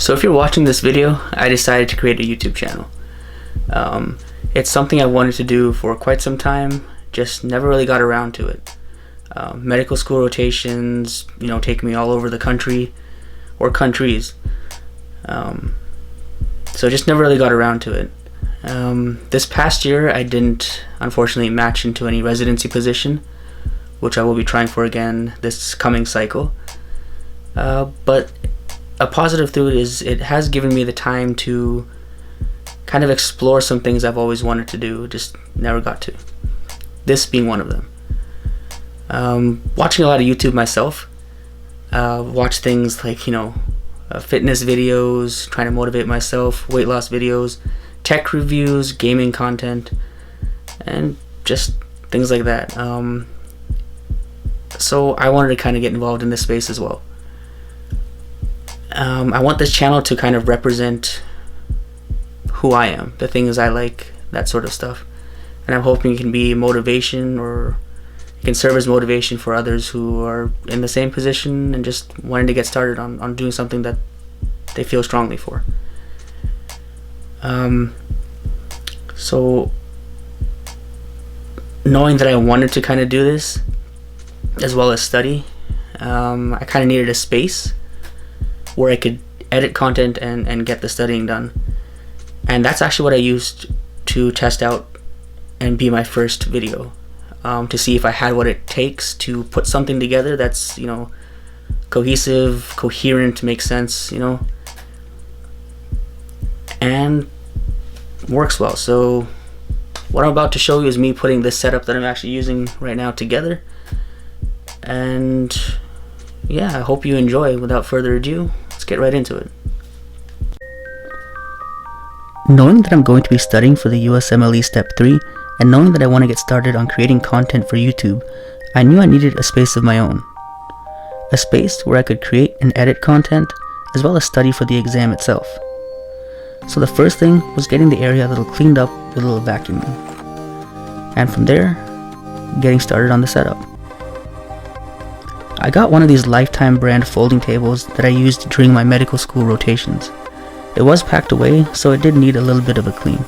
So if you're watching this video, I decided to create a YouTube channel. It's something I wanted to do for quite some time, just never really got around to it. Medical school rotations, take me all over the country or countries. So just never really got around to it. This past year I didn't unfortunately match into any residency position, which I will be trying for again this coming cycle. But a positive through it is it has given me the time to kind of explore some things I've always wanted to do, just never got to. This being one of them. Watching a lot of YouTube myself, watch things like, fitness videos, trying to motivate myself, weight loss videos, tech reviews, gaming content, and just things like that. So I wanted to kind of get involved in this space as well. I want this channel to kind of represent who I am, the things I like, that sort of stuff. And I'm hoping it can be motivation, or it can serve as motivation for others who are in the same position and just wanting to get started on doing something that they feel strongly for. So knowing that I wanted to kind of do this as well as study, I kind of needed a space where I could edit content and get the studying done. And that's actually what I used to test out and be my first video, to see if I had what it takes to put something together that's, cohesive, coherent, makes sense, and works well. So what I'm about to show you is me putting this setup that I'm actually using right now together. And yeah, I hope you enjoy. Without further ado, let's get right into it. Knowing that I'm going to be studying for the USMLE Step 3, and knowing that I want to get started on creating content for YouTube, I knew I needed a space of my own. A space where I could create and edit content, as well as study for the exam itself. So the first thing was getting the area a little cleaned up with a little vacuuming. And from there, getting started on the setup. I got one of these Lifetime brand folding tables that I used during my medical school rotations. It was packed away, so it did need a little bit of a clean.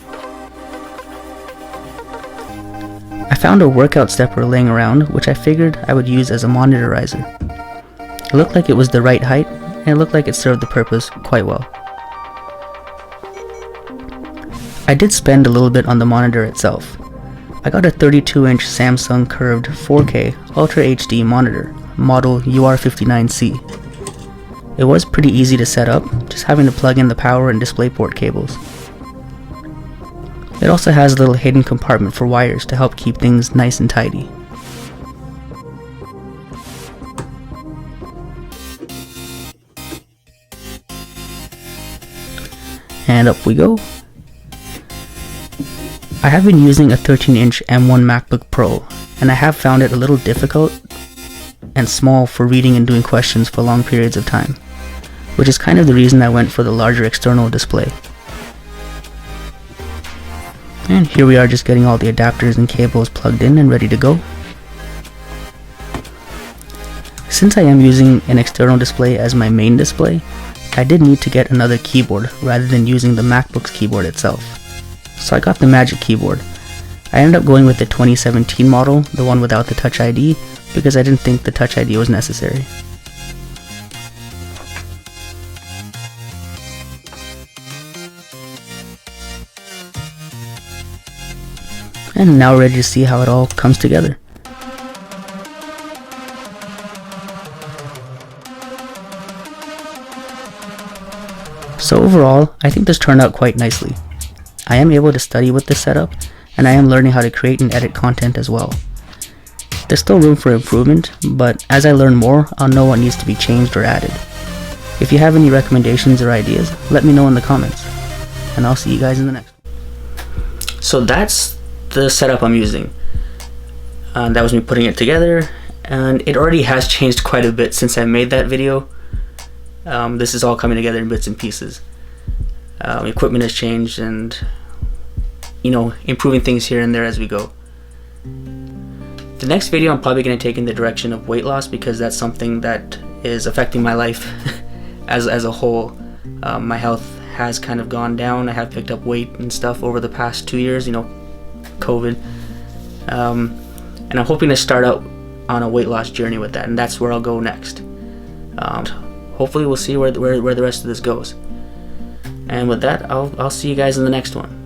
I found a workout stepper laying around, which I figured I would use as a monitorizer. It looked like it was the right height, and it looked like it served the purpose quite well. I did spend a little bit on the monitor itself. I got a 32-inch Samsung curved 4K Ultra HD monitor, model UR59C. It was pretty easy to set up, just having to plug in the power and DisplayPort cables. It also has a little hidden compartment for wires to help keep things nice and tidy. And up we go. I have been using a 13-inch M1 Macbook Pro, and I have found it a little difficult and small for reading and doing questions for long periods of time, which is kind of the reason I went for the larger external display. And here we are, just getting all the adapters and cables plugged in and ready to go. Since I am using an external display as my main display, I did need to get another keyboard rather than using the MacBook's keyboard itself. So I got the Magic Keyboard. I ended up going with the 2017 model, the one without the Touch ID, because I didn't think the Touch ID was necessary. And now ready to see how it all comes together. So overall, I think this turned out quite nicely. I am able to study with this setup, and I am learning how to create and edit content as well. There's still room for improvement, but as I learn more, I'll know what needs to be changed or added. If you have any recommendations or ideas, let me know in the comments, and I'll see you guys in the next one. So that's the setup I'm using. That was me putting it together, and it already has changed quite a bit since I made that video. This is all coming together in bits and pieces. Equipment has changed, and improving things here and there as we go. The next video I'm probably going to take in the direction of weight loss, because that's something that is affecting my life as a whole. My health has kind of gone down. I have picked up weight and stuff over the past 2 years, you know, COVID. And I'm hoping to start out on a weight loss journey with that, and that's where I'll go next. Hopefully we'll see where the rest of this goes. And with that, I'll see you guys in the next one.